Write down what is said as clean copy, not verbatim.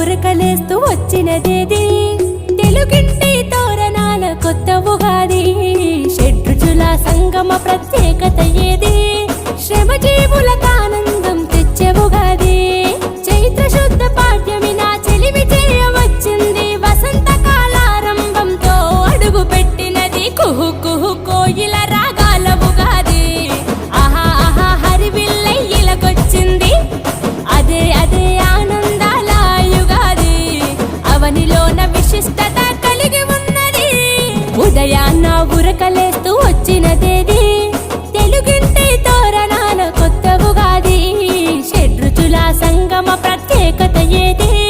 ఉరకలేస్తూ వచ్చినదేది తెలుగింటి తోరణాల కొత్త ఉగాది షడ్రుచుల సంగమ ప్రత్యేకత ఏది శ్రమజీవులకు ఆనందం తెచ్చే ఉగాది చైత్ర శుద్ధ పాఠ్యమి నా చెలిమి చేయవచ్చింది వసంత కాలారంభంతో అడుగు పెట్టినది కుహు కుహు కోయిల రాగాల ఉగాది ఆహా ఆహా హరివిల్లై ఇలకొచ్చింది అదే అదే ఆనందాల యుగాది అవనిలోన విశిష్టత కలిగి ఉన్నది ఉదయాన్న ఉరకలేస్తూ